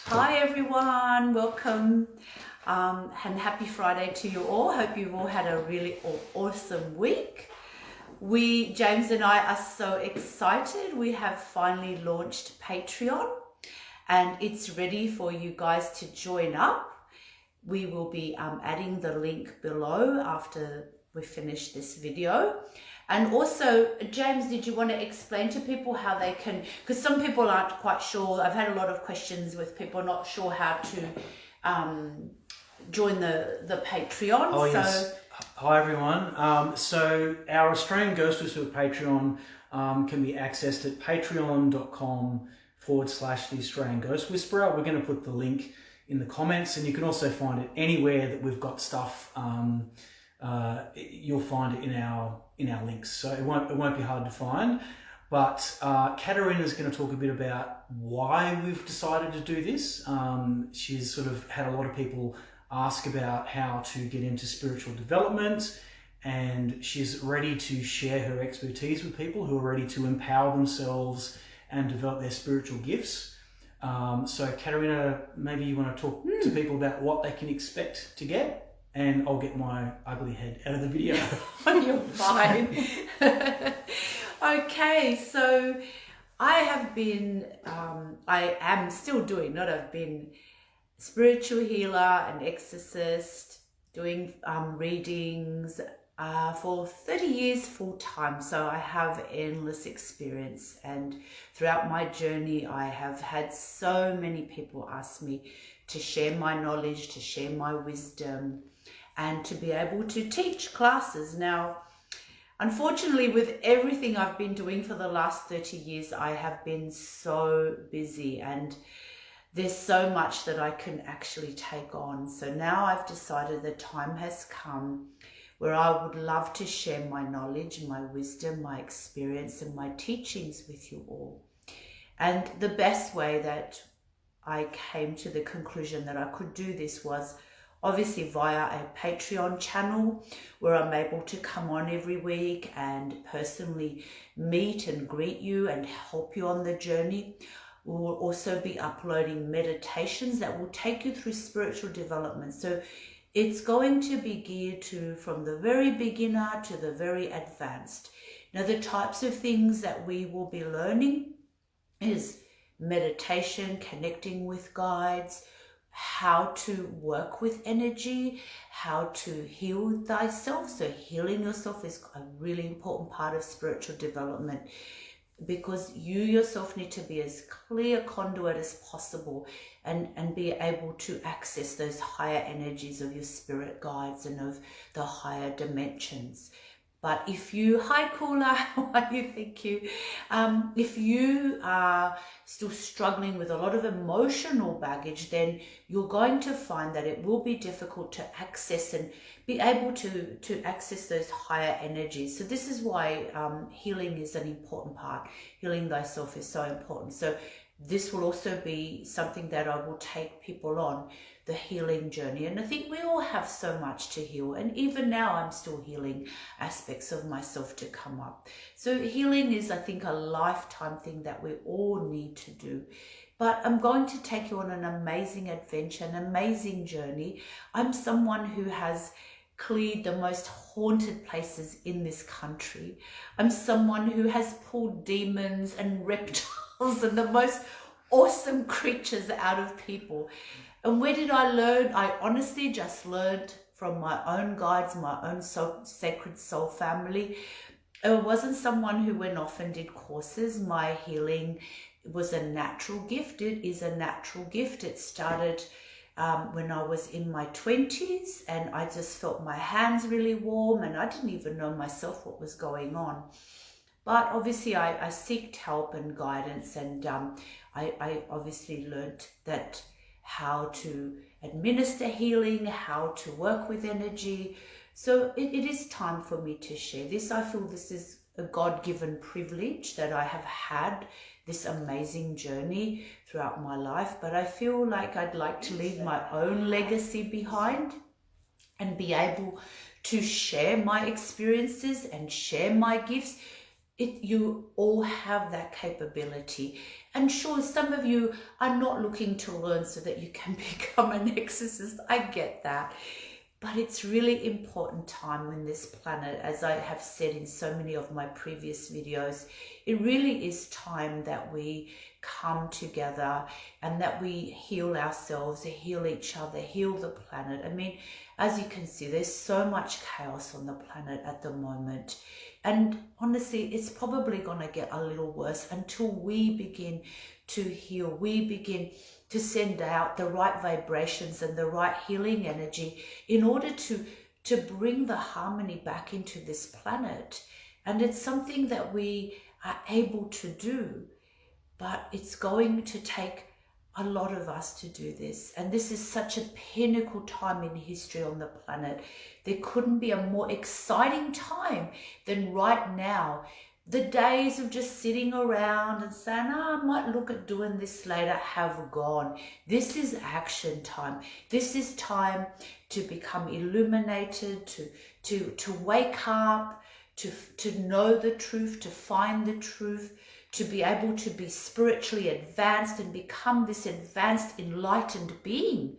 Hi everyone, welcome and happy Friday to you all. Hope you've all had a really awesome week. James and I are so excited. We have finally launched Patreon and it's ready for you guys to join up. We will be adding the link below after we finish this video. And also, James, did you want to explain to people how they can, because some people aren't quite sure. I've had a lot of questions with people not sure how to join the Patreon. Oh, yes. Hi, everyone. So our Australian Ghost Whisperer Patreon can be accessed at patreon.com/The Australian Ghost Whisperer. We're going to put the link in the comments, and you can also find it anywhere that we've got stuff. You'll find it in our links, so it won't be hard to find. But Caterina is going to talk a bit about why we've decided to do this. She's sort of had a lot of people ask about how to get into spiritual development, and she's ready to share her expertise with people who are ready to empower themselves and develop their spiritual gifts. So Caterina, maybe you want to talk to people about what they can expect to get, and I'll get my ugly head out of the video. You're fine. Okay, so I am still doing, I've been spiritual healer and exorcist, doing readings for 30 years full time. So I have endless experience, and throughout my journey I have had so many people ask me to share my knowledge, to share my wisdom, and to be able to teach classes. Now, unfortunately, with everything I've been doing for the last 30 years, I have been so busy, and there's so much that I can actually take on. So now I've decided the time has come where I would love to share my knowledge, my wisdom, my experience, and my teachings with you all. And the best way that I came to the conclusion that I could do this was obviously via a Patreon channel where I'm able to come on every week and personally meet and greet you and help you on the journey. We will also be uploading meditations that will take you through spiritual development. So it's going to be geared to from the very beginner to the very advanced. Now, the types of things that we will be learning is meditation, connecting with guides, how to work with energy, how to heal thyself. So healing yourself is a really important part of spiritual development, because you yourself need to be as clear conduit as possible and be able to access those higher energies of your spirit guides and of the higher dimensions. But if you, hi Kula, how are you? Thank you. If you are still struggling with a lot of emotional baggage, then you're going to find that it will be difficult to access and be able to access those higher energies. So this is why healing is an important part. Healing thyself is so important. So this will also be something that I will take people on, the healing journey. And I think we all have so much to heal. And even now I'm still healing aspects of myself to come up. So healing is, I think, a lifetime thing that we all need to do. But I'm going to take you on an amazing adventure, an amazing journey. I'm someone who has cleared the most haunted places in this country. I'm someone who has pulled demons and reptiles and the most awesome creatures out of people. And where did I learn? I honestly just learned from my own guides, my own sacred soul family. I wasn't someone who went off and did courses. My healing was a natural gift. It is a natural gift. It started when I was in my 20s, and I just felt my hands really warm, and I didn't even know myself what was going on. But obviously I seeked help and guidance, and I obviously learned that how to administer healing, how to work with energy. So it is time for me to share this. I feel this is a God-given privilege that I have had this amazing journey throughout my life, but I feel like I'd like to leave my own legacy behind and be able to share my experiences and share my gifts You all have that capability. And sure, some of you are not looking to learn so that you can become an exorcist. I get that. But it's really important time when this planet, as I have said in so many of my previous videos, it really is time that we come together and that we heal ourselves, heal each other, heal the planet. I mean, as you can see, there's so much chaos on the planet at the moment. And honestly, it's probably going to get a little worse until we begin to heal. We begin to send out the right vibrations and the right healing energy in order to bring the harmony back into this planet. And it's something that we are able to do, but it's going to take a lot of us to do this. And this is such a pinnacle time in history on the planet. There couldn't be a more exciting time than right now. The days of just sitting around and saying, I might look at doing this later, have gone. This is action time. This is time to become illuminated, to wake up, to know the truth, to find the truth, to be able to be spiritually advanced and become this advanced, enlightened being,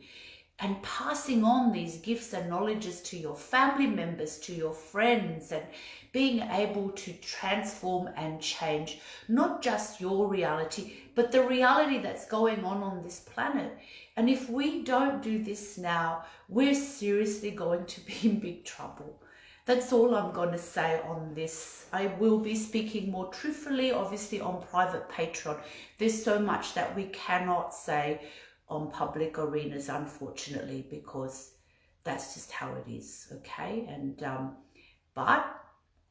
and passing on these gifts and knowledges to your family members, to your friends, and being able to transform and change not just your reality, but the reality that's going on this planet. And if we don't do this now, we're seriously going to be in big trouble. That's all I'm going to say on this. I will be speaking more truthfully, obviously, on private Patreon. There's so much that we cannot say on public arenas, unfortunately, because that's just how it is, okay? And but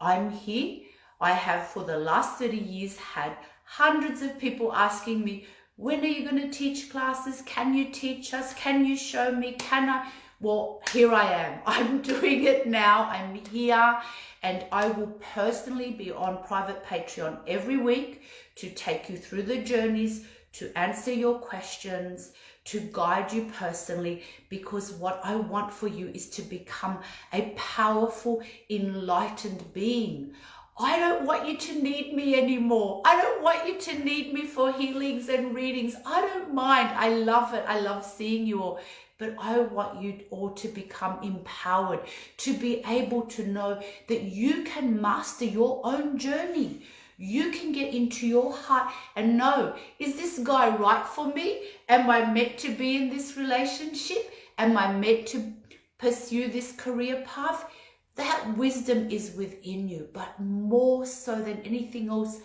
I'm here. I have, for the last 30 years, had hundreds of people asking me, when are you going to teach classes? Can you teach us? Can you show me? Can I? Well, here I am. I'm doing it now. I'm here, and I will personally be on private Patreon every week to take you through the journeys, to answer your questions, to guide you personally, because what I want for you is to become a powerful, enlightened being. I don't want you to need me anymore. I don't want you to need me for healings and readings. I don't mind. I love it. I love seeing you all. But I want you all to become empowered, to be able to know that you can master your own journey. You can get into your heart and know, is this guy right for me? Am I meant to be in this relationship? Am I meant to pursue this career path? That wisdom is within you, but more so than anything else,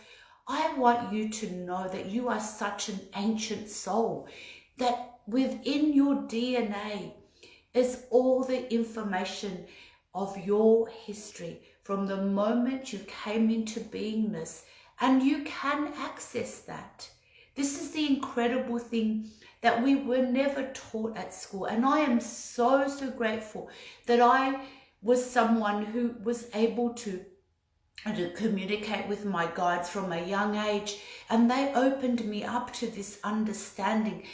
I want you to know that you are such an ancient soul, that within your DNA is all the information of your history from the moment you came into beingness, and you can access that. This is the incredible thing that we were never taught at school, and I am so grateful that I was someone who was able to communicate with my guides from a young age, and they opened me up to this understanding.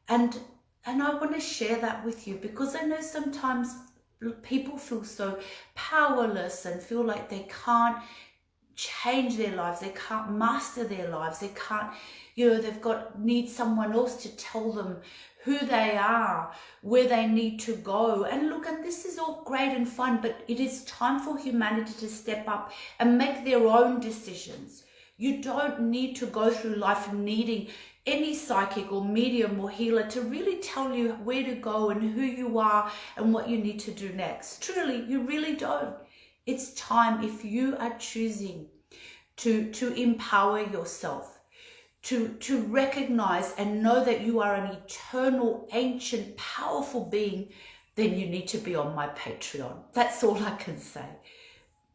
And I want to share that with you, because I know sometimes people feel so powerless and feel like they can't change their lives, they can't master their lives, they can't, need someone else to tell them who they are, where they need to go. And look, and this is all great and fun, but it is time for humanity to step up and make their own decisions. You don't need to go through life needing any psychic or medium or healer to really tell you where to go and who you are and what you need to do next. Truly, you really don't. It's time, if you are choosing to empower yourself, to recognize and know that you are an eternal, ancient, powerful being, then you need to be on my Patreon. That's all I can say.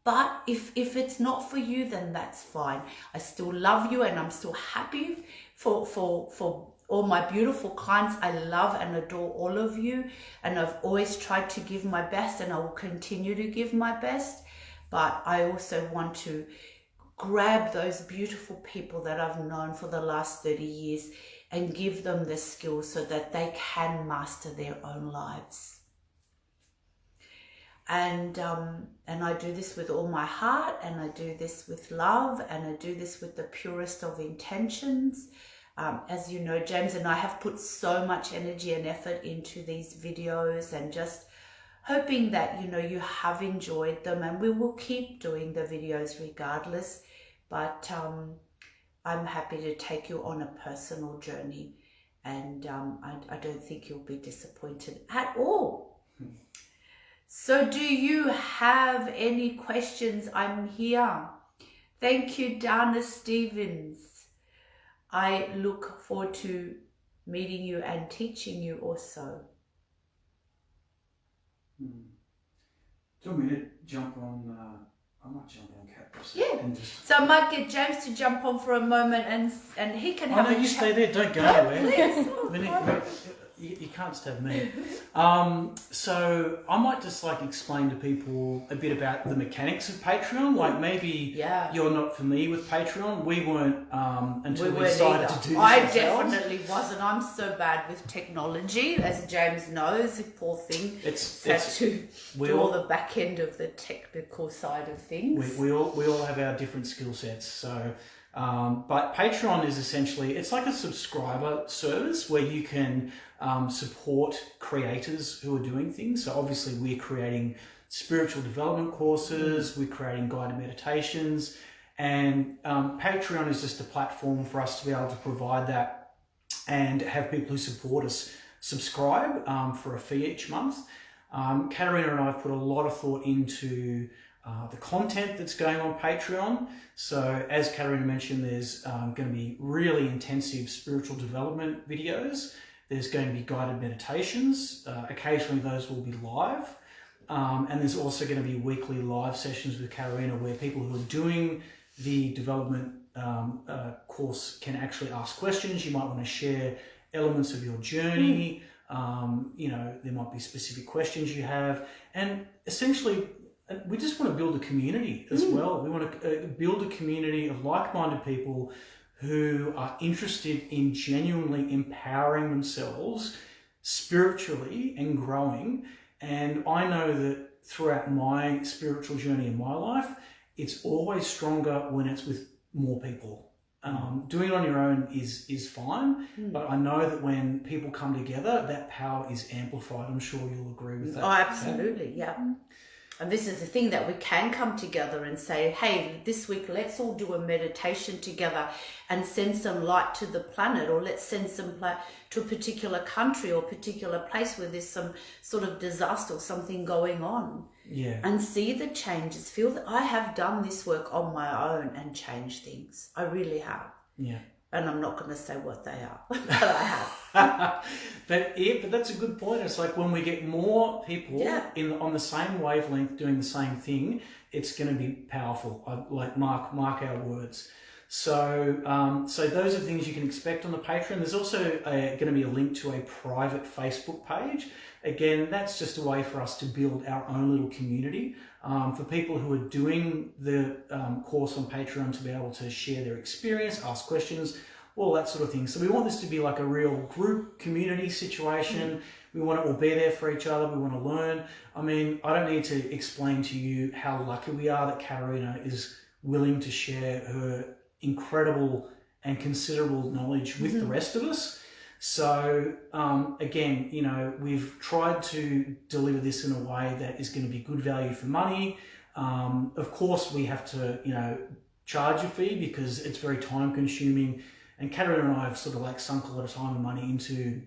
But if it's not for you, then that's fine. I still love you, and I'm still happy for all my beautiful clients. I love and adore all of you, and I've always tried to give my best, and I will continue to give my best. But I also want to grab those beautiful people that I've known for the last 30 years and give them the skills so that they can master their own lives. And I do this with all my heart, and I do this with love, and I do this with the purest of intentions. As you know, James and I have put so much energy and effort into these videos, and just hoping that, you know, you have enjoyed them, and we will keep doing the videos regardless. But I'm happy to take you on a personal journey, and I don't think you'll be disappointed at all. So do you have any questions? I'm here. Thank you, Dana Stevens. I look forward to meeting you and teaching you also. Do you want me to jump on? I might jump on Kat for a second. Yeah. So I might get James to jump on for a moment, and he can have. Oh no, you stay there. Don't go anywhere. You can't stab me. So I might just like explain to people a bit about the mechanics of Patreon. Like maybe you're not familiar with Patreon. We weren't until we decided to do this I ourselves. definitely wasn't. I'm so bad with technology, as James knows. Poor thing. It's had to do all the back end of the technical side of things. We all have our different skill sets. So. But Patreon is essentially, it's like a subscriber service where you can support creators who are doing things. So obviously we're creating spiritual development courses, we're creating guided meditations, and Patreon is just a platform for us to be able to provide that and have people who support us subscribe for a fee each month. Caterina and I have put a lot of thought into the content that's going on Patreon. So as Caterina mentioned, there's going to be really intensive spiritual development videos. There's going to be guided meditations. Occasionally those will be live. And there's also going to be weekly live sessions with Caterina where people who are doing the development course can actually ask questions. You might want to share elements of your journey. You know, there might be specific questions you have. And essentially, we just want to build a community as well. We want to build a community of like-minded people who are interested in genuinely empowering themselves spiritually and growing. And I know that throughout my spiritual journey in my life, it's always stronger when it's with more people. Doing it on your own is fine, but I know that when people come together, that power is amplified. I'm sure you'll agree with that. Oh, absolutely, yeah. And this is the thing, that we can come together and say, hey, this week, let's all do a meditation together and send some light to the planet, or let's send some light to a particular country or particular place where there's some sort of disaster or something going on. Yeah. And see the changes. Feel that I have done this work on my own and changed things. I really have. Yeah. And I'm not going to say what they are, but I have. But that's a good point. It's like when we get more people on the same wavelength doing the same thing, it's going to be powerful. Like mark our words. So those are things you can expect on the Patreon. There's also going to be a link to a private Facebook page. Again, that's just a way for us to build our own little community for people who are doing the course on Patreon to be able to share their experience, ask questions, all that sort of thing. So we want this to be like a real group community situation. We want to all be there for each other. We want to learn. I mean, I don't need to explain to you how lucky we are that Caterina is willing to share her incredible and considerable knowledge with the rest of us. So again, you know, we've tried to deliver this in a way that is going to be good value for money. Of course, we have to, you know, charge a fee because it's very time consuming. And Caterina and I have sort of like sunk a lot of time and money into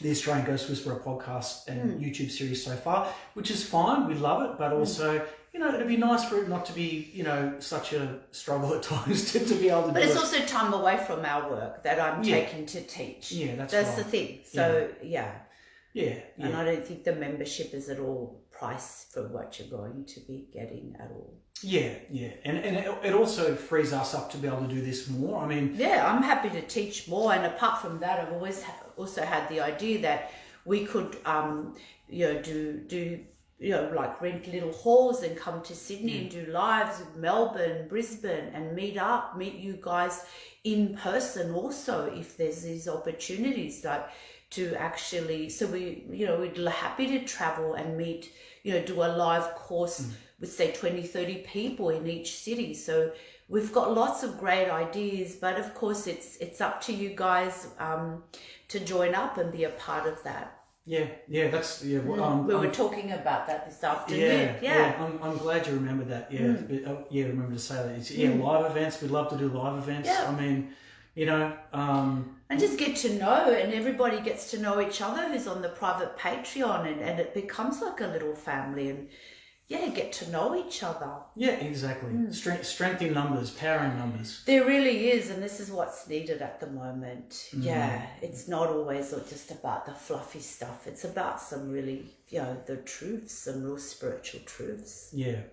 the Australian Ghost Whisperer podcast and YouTube series so far, which is fine. We love it, but also, you know, it'd be nice for it not to be, you know, such a struggle at times to be able to do it. But it's also time away from our work that I'm taking to teach. Yeah, that's right. the thing. So, yeah. And I don't think the membership is at all priced for what you're going to be getting at all. Yeah. And it also frees us up to be able to do this more. I mean... Yeah, I'm happy to teach more. And apart from that, I've always also had the idea that we could, you know, do like rent little halls and come to Sydney and do lives with Melbourne, Brisbane, and meet you guys in person also if there's these opportunities, like to actually, so we're happy to travel and meet, do a live course with say 20, 30 people in each city. So we've got lots of great ideas, but of course it's up to you guys to join up and be a part of that. We were talking about that this afternoon. I'm glad you remembered that. Remember to say that. It's, live events. We'd love to do live events. Yeah. I mean, and just get to know, and everybody gets to know each other who's on the private Patreon, and it becomes like a little family, and get to know each other. Yeah, exactly. Strength in numbers, power in numbers. There really is, and this is what's needed at the moment. It's not always just about the fluffy stuff. It's about some really, the truths, some real spiritual truths. Yeah,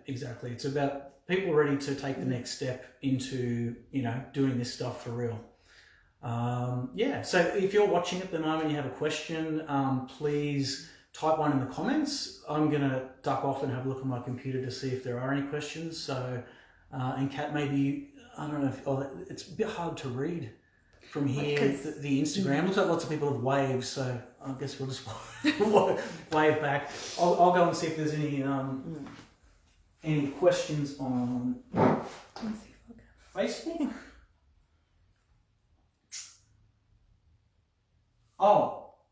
exactly. It's about people ready to take the next step into, doing this stuff for real. So if you're watching at the moment, you have a question, please type one in the comments. I'm going to duck off and have a look on my computer to see if there are any questions. So, and Kat, maybe, I don't know if, it's a bit hard to read from here, the Instagram. Looks like lots of people have waved, so I guess we'll just wave back. I'll go and see if there's any questions on Facebook.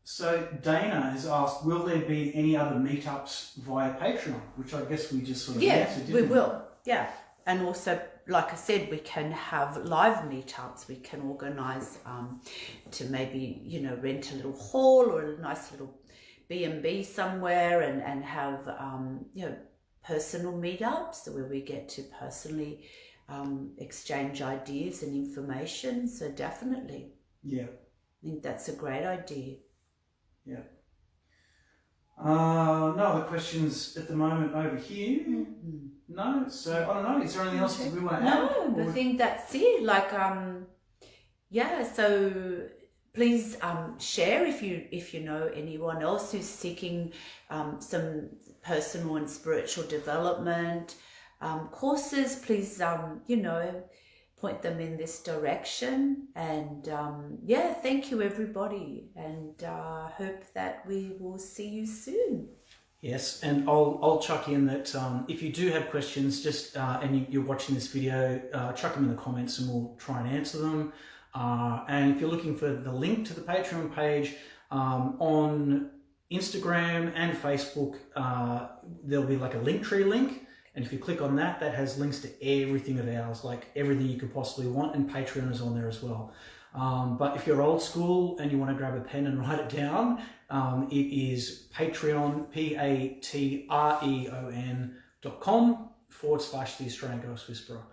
So Dana has asked, will there be any other meetups via Patreon? Which I guess we just sort of answered, didn't we? We will. Yeah. And also, like I said, we can have live meetups. We can organise to maybe, rent a little hall or a nice little B&B somewhere and have, personal meetups where we get to personally exchange ideas and information. So definitely. Yeah. I think that's a great idea. Yeah. No other questions at the moment over here. No. So I don't know. Is there anything else we want to add? No, I think that's it. Like, So please share if you know anyone else who's seeking some personal and spiritual development courses. Please, point them in this direction, and thank you everybody, and hope that we will see you soon. Yes, and I'll chuck in that if you do have questions, just and you're watching this video, chuck them in the comments and we'll try and answer them. And if you're looking for the link to the Patreon page on Instagram and Facebook, there'll be like a Linktree link. And if you click on that, that has links to everything of ours, like everything you could possibly want, and Patreon is on there as well. But if you're old school and you want to grab a pen and write it down, it is Patreon, patreon.com/The Australian Ghost Whisperer.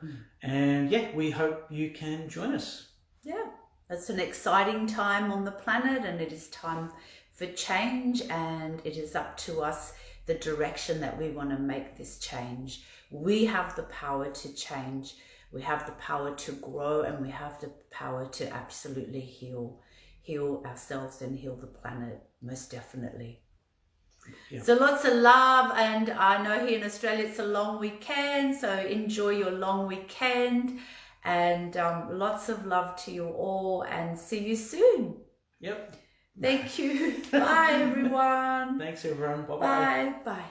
And we hope you can join us. Yeah, it's an exciting time on the planet, and it is time for change, and it is up to us the direction that we want to make this change. We have the power to change. We have the power to grow, and we have the power to absolutely heal ourselves and heal the planet, most definitely. Yeah. So lots of love, and I know here in Australia it's a long weekend, so enjoy your long weekend, and lots of love to you all, and see you soon. Yep. Thank you. Bye, everyone. Thanks, everyone. Bye-bye. Bye. Bye.